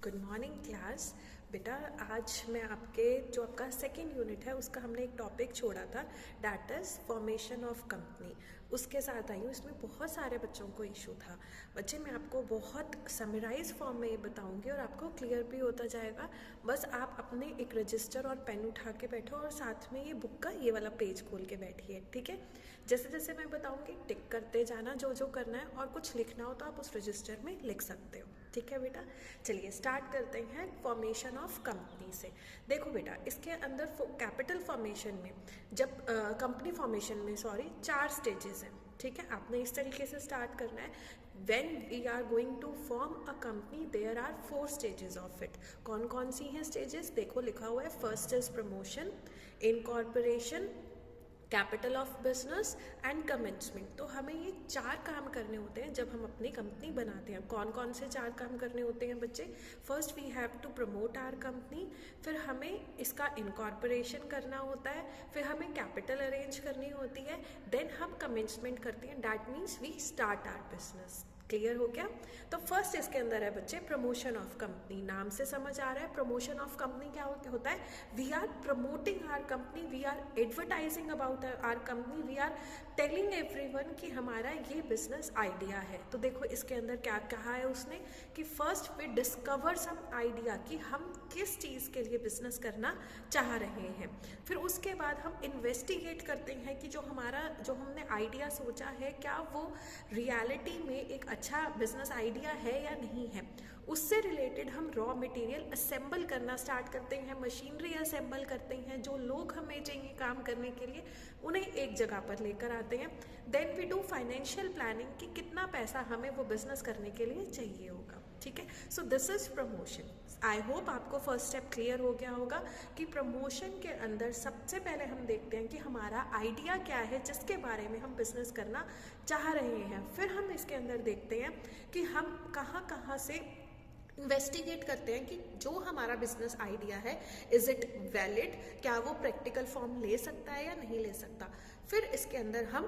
Good morning class. बेटा आज मैं जो आपका सेकेंड यूनिट है उसका हमने एक टॉपिक छोड़ा था, that is formation of company. उसके साथ आई हूँ। इसमें बहुत सारे बच्चों को इशू था। बच्चे मैं आपको बहुत समराइज फॉर्म में ये बताऊँगी और आपको क्लियर भी होता जाएगा। बस आप अपने एक रजिस्टर और पेन उठा के बैठो और साथ में ये बुक का ये वाला पेज खोल के बैठिए, ठीक है। जैसे जैसे मैं बताऊँगी टिक करते जाना जो जो करना है, और कुछ लिखना हो तो आप उस रजिस्टर में लिख सकते हो, ठीक है बेटा। चलिए स्टार्ट करते हैं फॉर्मेशन ऑफ कंपनी से। देखो बेटा, इसके अंदर कैपिटल फॉर्मेशन में जब कंपनी फॉर्मेशन में 4 स्टेजेस हैं, ठीक है। आपने इस तरीके से स्टार्ट करना है। When we are going to form a company there are 4 stages of it. कौन कौन सी हैं स्टेजेस? देखो लिखा हुआ है, first is promotion, incorporation, capital of business and commencement. तो हमें ये 4 काम करने होते हैं जब हम अपनी कंपनी बनाते हैं। कौन कौन से 4 काम करने होते हैं बच्चे? First we have to promote our company, फिर हमें इसका इनकॉर्पोरेशन करना होता है, फिर हमें कैपिटल अरेंज करनी होती है, देन हम कमेंसमेंट करते हैं, that means we start our business. Clear हो गया? तो फर्स्ट इसके अंदर है बच्चे प्रमोशन ऑफ कंपनी। नाम से समझ आ रहा है प्रमोशन ऑफ कंपनी क्या होता है? We are promoting our company, we are advertising about our company, we are telling everyone कि हमारा ये बिजनेस आइडिया है। तो देखो इसके अंदर क्या कहा है उसने कि first we discover some idea कि हम किस चीज़ के लिए बिजनेस करना चाह रहे हैं। फिर उसके बाद हम इन्वेस्टिगेट करते हैं कि जो हमने आइडिया सोचा है क्या वो रियलिटी में एक अच्छा बिजनेस आइडिया है या नहीं है। उससे रिलेटेड हम रॉ मटेरियल असेंबल करना स्टार्ट करते हैं, मशीनरी असेंबल करते हैं, जो लोग हमें चाहिए काम करने के लिए उन्हें एक जगह पर लेकर आते हैं। Then we do financial planning कि कितना पैसा हमें वो बिजनेस करने के लिए चाहिए होगा, ठीक है। So this is promotion. I hope आपको फर्स्ट स्टेप क्लियर हो गया होगा कि प्रमोशन के अंदर सबसे पहले हम देखते हैं कि हमारा आइडिया क्या है जिसके बारे में हम बिजनेस करना चाह रहे हैं। फिर हम इसके अंदर देखते हैं कि हम कहाँ कहाँ से इन्वेस्टिगेट करते हैं कि जो हमारा बिजनेस आइडिया है इज इट वैलिड, क्या वो प्रैक्टिकल फॉर्म ले सकता है या नहीं ले सकता। फिर इसके अंदर हम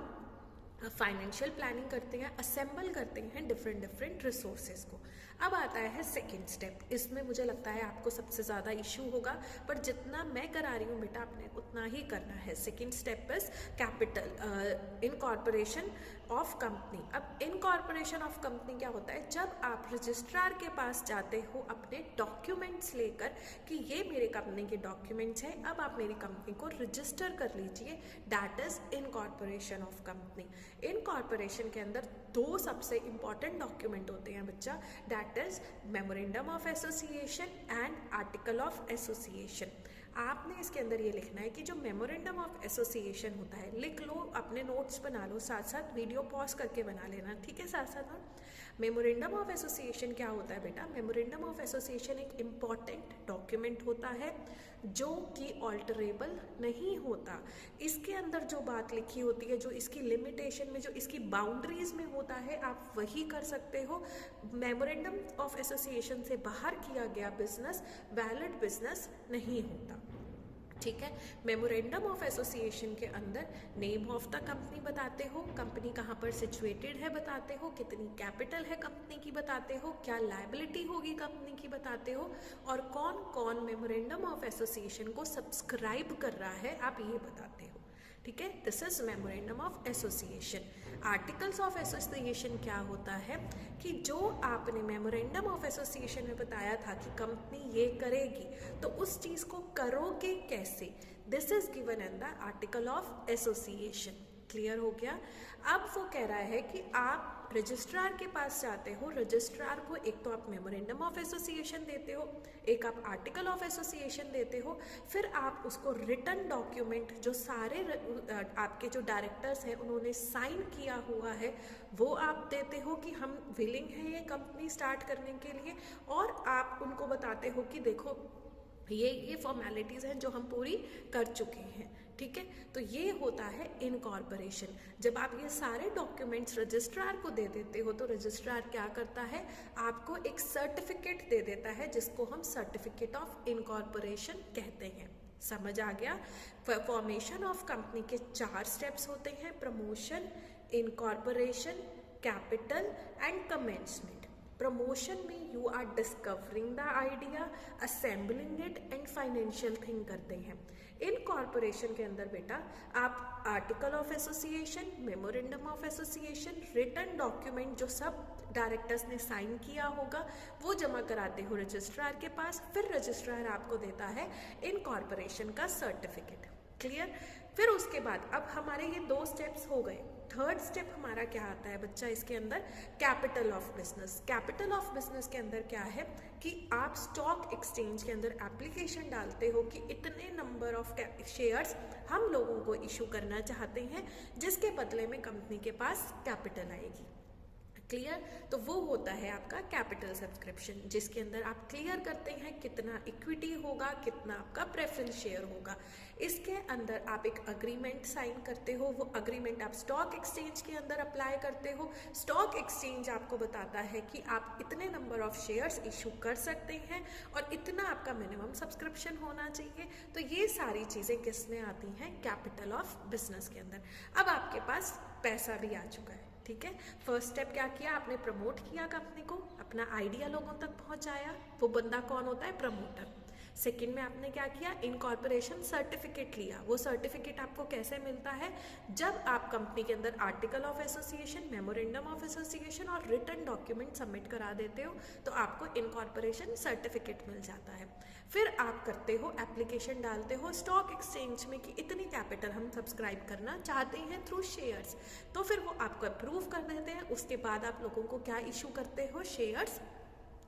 फाइनेंशियल प्लानिंग करते हैं, असेंबल करते हैं डिफरेंट रिसोर्सेज को। अब आता है सेकेंड स्टेप। इसमें मुझे लगता है आपको सबसे ज़्यादा इशू होगा, पर जितना मैं करा रही हूँ बेटा आपने उतना ही करना है। Second step is capital incorporation of company. अब इनकॉर्पोरेशन ऑफ कंपनी क्या होता है? जब आप रजिस्ट्रार के पास जाते हो अपने डॉक्यूमेंट्स लेकर कि ये मेरे कंपनी के डॉक्यूमेंट्स हैं, अब आप मेरी कंपनी को रजिस्टर कर लीजिए, that is incorporation of company. Incorporation के अंदर 2 सबसे इंपॉर्टेंट डॉक्यूमेंट होते हैं बच्चा, that is memorandum of association and article of association. आपने इसके अंदर ये लिखना है कि जो मेमोरेंडम ऑफ एसोसिएशन होता है, लिख लो, अपने नोट्स बना लो, साथ साथ वीडियो पॉज करके बना लेना, ठीक है। साथ साथ मेमोरेंडम ऑफ एसोसिएशन क्या होता है बेटा? मेमोरेंडम ऑफ एसोसिएशन एक इम्पॉर्टेंट डॉक्यूमेंट होता है जो कि ऑल्टरेबल नहीं होता। इसके अंदर जो बात लिखी होती है, जो इसकी लिमिटेशन में, जो इसकी बाउंड्रीज में होता है, आप वही कर सकते हो। मेमोरेंडम ऑफ एसोसिएशन से बाहर किया गया बिजनेस वैलिड बिजनेस नहीं होता, ठीक है। मेमोरेंडम ऑफ एसोसिएशन के अंदर नेम ऑफ द कंपनी बताते हो, कंपनी कहाँ पर सिचुएटेड है बताते हो, कितनी कैपिटल है कंपनी की बताते हो, क्या लायबिलिटी होगी कंपनी की बताते हो, और कौन कौन मेमोरेंडम ऑफ एसोसिएशन को सब्सक्राइब कर रहा है आप ये बताते हो, ठीक है। This is memorandum of association. Articles of association क्या होता है कि जो आपने मेमोरेंडम ऑफ एसोसिएशन में बताया था कि कंपनी ये करेगी, तो उस चीज़ को करोगे कैसे, this is given in the article of association. Clear हो गया? अब वो कह रहा है कि आप रजिस्ट्रार के पास जाते हो, रजिस्ट्रार को एक तो आप मेमोरेंडम ऑफ एसोसिएशन देते हो, एक आप आर्टिकल ऑफ एसोसिएशन देते हो, फिर आप उसको रिटन डॉक्यूमेंट जो सारे आपके जो डायरेक्टर्स हैं उन्होंने साइन किया हुआ है वो आप देते हो कि हम विलिंग हैं ये कंपनी स्टार्ट करने के लिए, और आप उनको बताते हो कि देखो ये फॉर्मेलिटीज़ हैं जो हम पूरी कर चुके हैं, ठीक है। तो ये होता है इनकॉर्पोरेशन। जब आप ये सारे डॉक्यूमेंट्स रजिस्ट्रार को दे देते हो तो रजिस्ट्रार क्या करता है? आपको एक सर्टिफिकेट दे देता है जिसको हम सर्टिफिकेट ऑफ इनकॉर्पोरेशन कहते हैं। समझ आ गया? फॉर्मेशन ऑफ कंपनी के 4 स्टेप्स होते हैं, promotion, incorporation, capital and commencement. Promotion में you are discovering the idea, assembling it and financial thing करते हैं। इनकॉर्पोरेशन के अंदर बेटा आप article of association, memorandum of association, written document जो सब डायरेक्टर्स ने साइन किया होगा वो जमा कराते हो रजिस्ट्रार के पास, फिर रजिस्ट्रार आपको देता है इनकॉर्पोरेशन का सर्टिफिकेट। क्लियर? फिर उसके बाद अब हमारे ये 2 स्टेप्स हो गए। थर्ड स्टेप हमारा क्या आता है बच्चा इसके अंदर? Capital of business. Capital of business के अंदर क्या है कि आप स्टॉक एक्सचेंज के अंदर एप्लीकेशन डालते हो कि इतने नंबर ऑफ शेयर्स हम लोगों को इशू करना चाहते हैं जिसके बदले में कंपनी के पास कैपिटल आएगी। क्लियर? तो वो होता है आपका कैपिटल सब्सक्रिप्शन, जिसके अंदर आप क्लियर करते हैं कितना इक्विटी होगा, कितना आपका प्रेफरेंस शेयर होगा। इसके अंदर आप एक अग्रीमेंट साइन करते हो, वो अग्रीमेंट आप स्टॉक एक्सचेंज के अंदर अप्लाई करते हो। स्टॉक एक्सचेंज आपको बताता है कि आप इतने नंबर ऑफ शेयर्स इशू कर सकते हैं और इतना आपका मिनिमम सब्सक्रिप्शन होना चाहिए। तो ये सारी चीज़ें किस में आती हैं? कैपिटल ऑफ बिजनेस के अंदर। अब आपके पास पैसा भी आ चुका है, ठीक है। फर्स्ट स्टेप क्या किया आपने? प्रमोट किया कंपनी को, अपना आइडिया लोगों तक पहुंचाया। वो बंदा कौन होता है? प्रमोटर। सेकंड में आपने क्या किया? इनकॉर्पोरेशन सर्टिफिकेट लिया। वो सर्टिफिकेट आपको कैसे मिलता है? जब आप कंपनी के अंदर article of association, memorandum of association और रिटन डॉक्यूमेंट सबमिट करा देते हो तो आपको इनकॉर्पोरेशन सर्टिफिकेट मिल जाता है। फिर आप करते हो एप्लीकेशन, डालते हो स्टॉक एक्सचेंज में कि इतनी कैपिटल हम सब्सक्राइब करना चाहते हैं थ्रू शेयर्स, तो फिर वो आपको अप्रूव कर देते हैं। उसके बाद आप लोगों को क्या इशू करते हो? शेयर्स।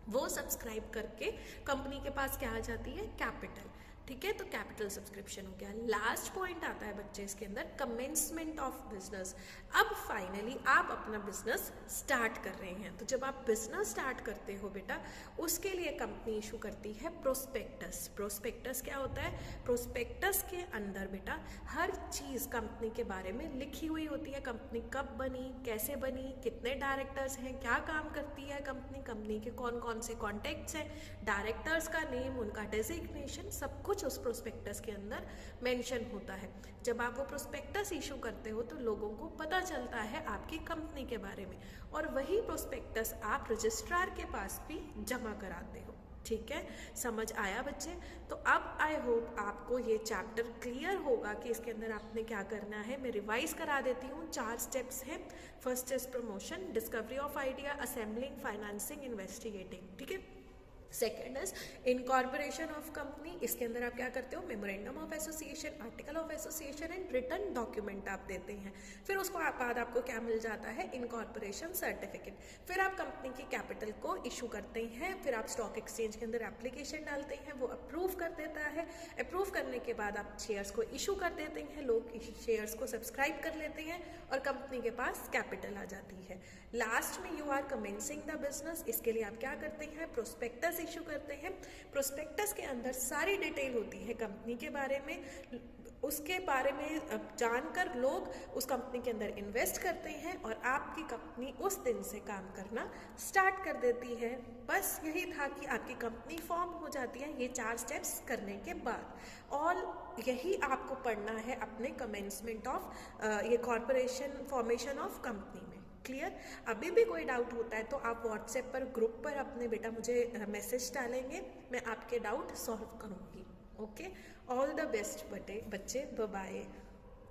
वो सब्सक्राइब करके कंपनी के पास क्या आ जाती है? कैपिटल। ठीक है, तो कैपिटल सब्सक्रिप्शन हो गया। लास्ट पॉइंट आता है बच्चे इसके अंदर, कमेंसमेंट ऑफ बिजनेस। अब फाइनली आप अपना बिजनेस स्टार्ट कर रहे हैं। तो जब आप बिजनेस स्टार्ट करते हो बेटा, उसके लिए कंपनी इशू करती है प्रोस्पेक्टस। प्रोस्पेक्टस क्या होता है? प्रोस्पेक्टस के अंदर बेटा हर चीज़ कंपनी के बारे में लिखी हुई होती है। कंपनी कब बनी, कैसे बनी, कितने डायरेक्टर्स हैं, क्या काम करती है कंपनी, कंपनी के कौन कौन से कॉन्टैक्ट्स हैं, डायरेक्टर्स का नेम, उनका डेजिग्नेशन, सब कुछ उस प्रोस्पेक्टस के अंदर मेंशन होता है। जब आप वो प्रोस्पेक्टस इशू करते हो तो लोगों को पता चलता है आपकी कंपनी के बारे में, और वही प्रोस्पेक्टस आप रजिस्ट्रार के पास भी जमा कराते हो। ठीक है, समझ आया बच्चे? तो अब आई होप आपको ये चैप्टर क्लियर होगा कि इसके अंदर आपने क्या करना है। मैं रिवाइज करा देती हूँ। 4 स्टेप्स हैं। First is promotion, discovery of idea, assembling, financing, investigating. ठीक है। Second is incorporation of company. इसके अंदर आप क्या करते हो? Memorandum of association, article of association and written document आप देते हैं। फिर उसको बाद आपको क्या मिल जाता है? Incorporation certificate. फिर आप कंपनी की कैपिटल को इशू करते हैं। फिर आप स्टॉक एक्सचेंज के अंदर एप्लीकेशन डालते हैं, वो अप्रूव कर देता है। अप्रूव करने के बाद आप शेयर्स को इशू कर देते हैं, लोग शेयर्स को सब्सक्राइब कर लेते हैं और कंपनी के पास कैपिटल आ जाती है। लास्ट में you are commencing the business. इसके लिए आप क्या करते हैं? प्रोस्पेक्टस इशू करते हैं। प्रोस्पेक्टस के अंदर सारी डिटेल होती है कंपनी के बारे में। उसके बारे में जानकर लोग उस कंपनी के अंदर इन्वेस्ट करते हैं और आपकी कंपनी उस दिन से काम करना स्टार्ट कर देती है। बस यही था कि आपकी कंपनी फॉर्म हो जाती है ये 4 स्टेप्स करने के बाद। और यही आपको पढ़ना है अपने कमेंसमेंट ऑफ ये कॉर्पोरेशन फॉर्मेशन ऑफ कंपनी में। क्लियर? अभी भी कोई डाउट होता है तो आप व्हाट्सएप पर ग्रुप पर अपने बेटा मुझे मैसेज डालेंगे, मैं आपके डाउट सॉल्व करूँगी। ओके, ऑल द बेस्ट बच्चे, बाय बाय।